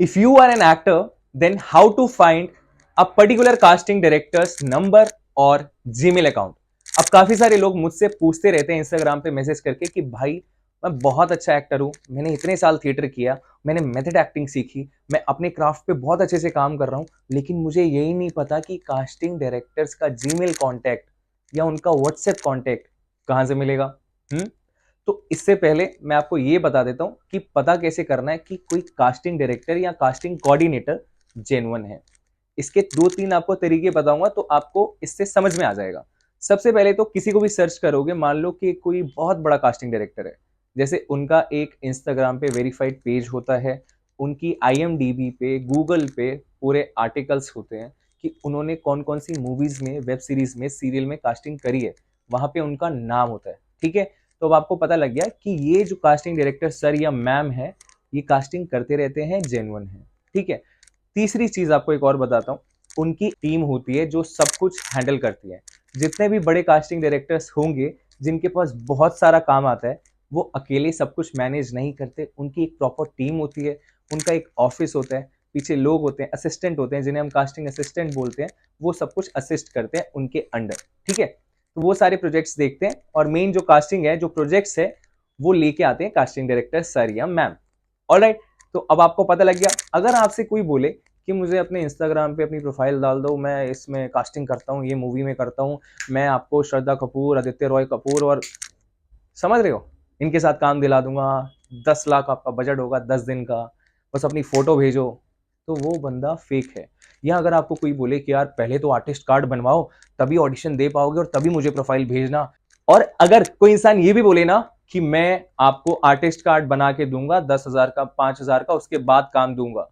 If you are an actor, then how to find a particular casting director's number और Gmail account. अब काफी सारे लोग मुझसे पूछते रहते हैं इंस्टाग्राम पे मैसेज करके कि भाई मैं बहुत अच्छा एक्टर हूं, मैंने इतने साल थिएटर किया, मैंने मेथड एक्टिंग सीखी, मैं अपने क्राफ्ट पे बहुत अच्छे से काम कर रहा हूं, लेकिन मुझे यही नहीं पता कि कास्टिंग डायरेक्टर्स का जीमेल कॉन्टैक्ट या उनका व्हाट्सएप कॉन्टैक्ट कहां से मिलेगा। तो इससे पहले मैं आपको ये बता देता हूं कि पता कैसे करना है कि कोई कास्टिंग डायरेक्टर या कास्टिंग कोऑर्डिनेटर जेन्युइन है। इसके दो तीन आपको तरीके बताऊंगा तो आपको इससे समझ में आ जाएगा। सबसे पहले तो किसी को भी सर्च करोगे, मान लो कि कोई बहुत बड़ा कास्टिंग डायरेक्टर है, जैसे उनका एक इंस्टाग्राम पे वेरीफाइड पेज होता है, उनकी आईएमडीबी पे, गूगल पे पूरे आर्टिकल्स होते हैं कि उन्होंने कौन कौन सी मूवीज में, वेब सीरीज में, सीरियल में कास्टिंग करी है, वहां पे उनका नाम होता है। ठीक है, तो अब आपको पता लग गया कि ये जो कास्टिंग डायरेक्टर सर या मैम है, ये कास्टिंग करते रहते हैं, जेन्युइन है। ठीक है, तीसरी चीज आपको एक और बताता हूँ, उनकी टीम होती है जो सब कुछ हैंडल करती है। जितने भी बड़े कास्टिंग डायरेक्टर्स होंगे जिनके पास बहुत सारा काम आता है, वो अकेले सब कुछ मैनेज नहीं करते, उनकी एक प्रॉपर टीम होती है, उनका एक ऑफिस होता है, पीछे लोग होते हैं, असिस्टेंट होते हैं जिन्हें हम कास्टिंग असिस्टेंट बोलते हैं, वो सब कुछ असिस्ट करते हैं उनके अंडर। ठीक है, तो वो सारे प्रोजेक्ट्स देखते हैं और मेन जो कास्टिंग है, जो प्रोजेक्ट्स है, वो लेके आते हैं कास्टिंग डायरेक्टर सर या मैम। ऑलराइट, तो अब आपको पता लग गया। अगर आपसे कोई बोले कि मुझे अपने इंस्टाग्राम पे अपनी प्रोफाइल डाल दो, मैं इसमें कास्टिंग करता हूँ, ये मूवी में करता हूँ, मैं आपको श्रद्धा कपूर, आदित्य रॉय कपूर और समझ रहे हो इनके साथ काम दिला दूंगा, 10 लाख आपका बजट होगा 10 दिन का, बस अपनी फोटो भेजो, तो वो बंदा फेक है। या अगर आपको कोई बोले कि यार पहले तो आर्टिस्ट कार्ड बनवाओ, तभी ऑडिशन दे पाओगे और तभी मुझे प्रोफाइल भेजना, और अगर कोई इंसान ये भी बोले ना कि मैं आपको आर्टिस्ट कार्ड बना के दूंगा 10,000 का, 5,000 का, उसके बाद काम दूंगा,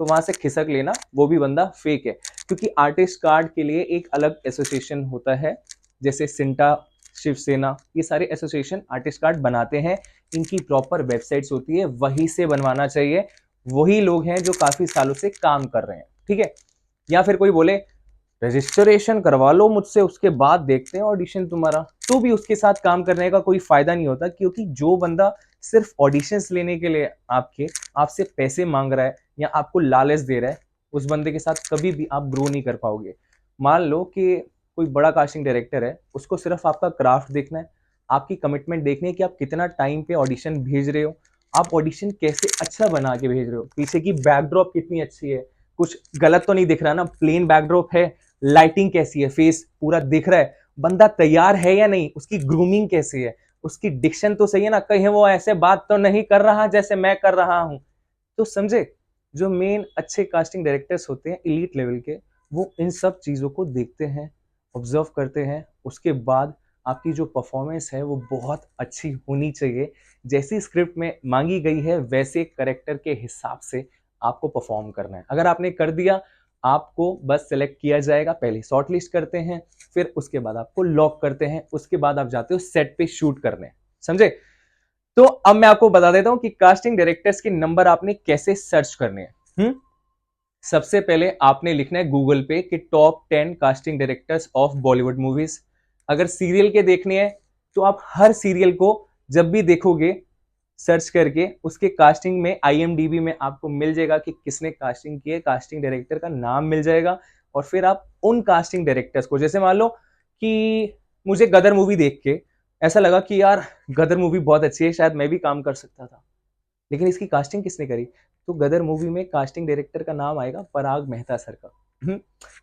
तो वहां से खिसक लेना, वो भी बंदा फेक है। क्योंकि आर्टिस्ट कार्ड के लिए एक अलग एसोसिएशन होता है, जैसे सिंटा, शिवसेना, ये सारे एसोसिएशन आर्टिस्ट कार्ड बनाते हैं, इनकी प्रॉपर वेबसाइट्स होती है, वहीं से बनवाना चाहिए, वही लोग हैं जो काफी सालों से काम कर रहे हैं। ठीक है, या फिर कोई बोले रजिस्ट्रेशन करवा लो मुझसे, उसके बाद देखते हैं ऑडिशन तुम्हारा, तो भी उसके साथ काम करने का कोई फायदा नहीं होता, क्योंकि जो बंदा सिर्फ ऑडिशंस लेने के लिए आपसे पैसे मांग रहा है या आपको लालच दे रहा है, उस बंदे के साथ कभी भी आप ग्रो नहीं कर पाओगे। मान लो कि कोई बड़ा कास्टिंग डायरेक्टर है, उसको सिर्फ आपका क्राफ्ट देखना है, आपकी कमिटमेंट देखनी है कि आप कितना टाइम पे ऑडिशन भेज रहे हो, आप ऑडिशन कैसे अच्छा बना के भेज रहे हो, पीछे की बैकड्रॉप कितनी अच्छी है, कुछ गलत तो नहीं दिख रहा ना, प्लेन बैकड्रॉप है, लाइटिंग कैसी है, फेस पूरा दिख रहा है, बंदा तैयार है या नहीं, उसकी ग्रूमिंग कैसी है, उसकी डिक्शन तो सही है ना, कहीं वो ऐसे बात तो नहीं कर रहा जैसे मैं कर रहा हूं। तो समझे, जो मेन अच्छे कास्टिंग डायरेक्टर्स होते हैं इलीट लेवल के, वो इन सब चीजों को देखते हैं, ऑब्जर्व करते हैं, उसके बाद आपकी जो परफॉर्मेंस है वो बहुत अच्छी होनी चाहिए, जैसी स्क्रिप्ट में मांगी गई है वैसे करेक्टर के हिसाब से आपको परफॉर्म करना है। अगर आपने कर दिया, आपको बस सेलेक्ट किया जाएगा, पहले शॉर्ट लिस्ट करते हैं, फिर उसके बाद आपको लॉक करते हैं, उसके बाद आप जाते हो सेट पे शूट करने। समझे? तो अब मैं आपको बता देता हूं कि कास्टिंग डायरेक्टर्स के नंबर आपने कैसे सर्च करने हैं। सबसे पहले आपने लिखना है गूगल पे कि top 10 casting directors of Bollywood movies. अगर सीरियल के देखने हैं तो आप हर सीरियल को जब भी देखोगे सर्च करके, उसके कास्टिंग में आईएमडीबी में आपको मिल जाएगा कि किसने कास्टिंग की है, कास्टिंग डायरेक्टर का नाम मिल जाएगा, और फिर आप उन कास्टिंग डायरेक्टर्स को, जैसे मान लो कि मुझे गदर मूवी देख के ऐसा लगा कि यार गदर मूवी बहुत अच्छी है, शायद मैं भी काम कर सकता था, लेकिन इसकी कास्टिंग किसने करी, तो गदर मूवी में कास्टिंग डायरेक्टर का नाम आएगा पराग मेहता सर का।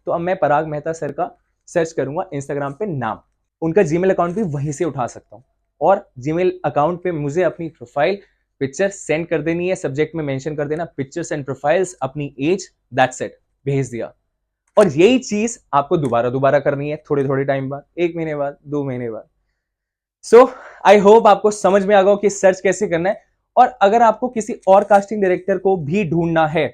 तो अब मैं पराग मेहता सर का सर्च करूंगा इंस्टाग्राम पे नाम, उनका जीमेल अकाउंट भी वहीं से उठा सकता हूं, और जीमेल अकाउंट पे मुझे अपनी प्रोफाइल पिक्चर सेंड कर देनी है, सब्जेक्ट में मेंशन कर देना पिक्चर्स एंड प्रोफाइल्स, अपनी एज, दैट्स इट, भेज दिया। और यही चीज आपको दोबारा दोबारा करनी है, थोड़े थोड़े टाइम बाद, 1 महीने बाद, 2 महीने बाद। सो आई होप आपको समझ में आ गया कि सर्च कैसे करना है। और अगर आपको किसी और कास्टिंग डायरेक्टर को भी ढूंढना है,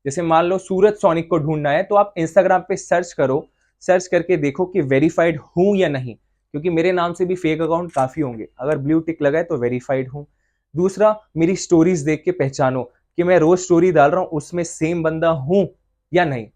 जैसे मान लो सूरज सोनिक को ढूंढना है, तो आप इंस्टाग्राम पे सर्च करो, सर्च करके देखो कि वेरीफाइड हूं या नहीं, क्योंकि मेरे नाम से भी फेक अकाउंट काफी होंगे, अगर ब्लू टिक लगा है तो वेरीफाइड हूं। दूसरा, मेरी स्टोरीज देख के पहचानो कि मैं रोज स्टोरी डाल रहा हूं, उसमें सेम बंदा हूं या नहीं।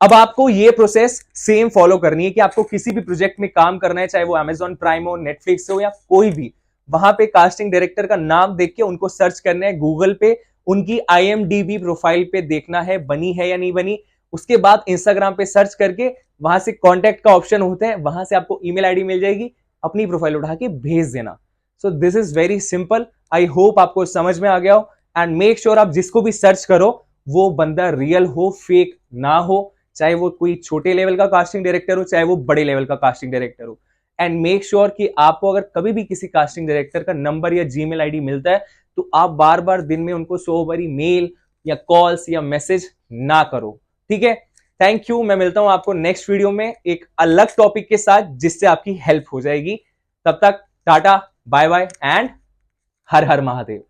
अब आपको ये प्रोसेस सेम फॉलो करनी है कि आपको किसी भी प्रोजेक्ट में काम करना है, चाहे वो अमेजॉन प्राइम हो, नेटफ्लिक्स हो, या कोई भी, वहां पे कास्टिंग डायरेक्टर का नाम देख के उनको सर्च करना है गूगल पे, उनकी IMDb प्रोफाइल पे देखना है बनी है या नहीं बनी। उसके बाद इंस्टाग्राम पे सर्च करके वहां से कॉन्टैक्ट का ऑप्शन होता है, वहां से आपको ईमेल आईडी मिल जाएगी, अपनी प्रोफाइल उठा के भेज देना। So this is very simple. I hope आपको समझ में आ गया हो। एंड मेक श्योर आप जिसको भी सर्च करो वो बंदा रियल हो, फेक ना हो, चाहे वो कोई छोटे लेवल का कास्टिंग डायरेक्टर हो, चाहे वो बड़े लेवल का कास्टिंग डायरेक्टर हो। एंड मेक श्योर कि आपको अगर कभी भी किसी कास्टिंग डायरेक्टर का नंबर या जीमेल आईडी मिलता है तो आप बार बार दिन में उनको 100 बारी मेल या कॉल्स या मैसेज ना करो, ठीक है। Thank you. मैं मिलता हूं आपको नेक्स्ट वीडियो में एक अलग टॉपिक के साथ जिससे आपकी हेल्प हो जाएगी। तब तक tata, bye bye and Har Har Mahadev.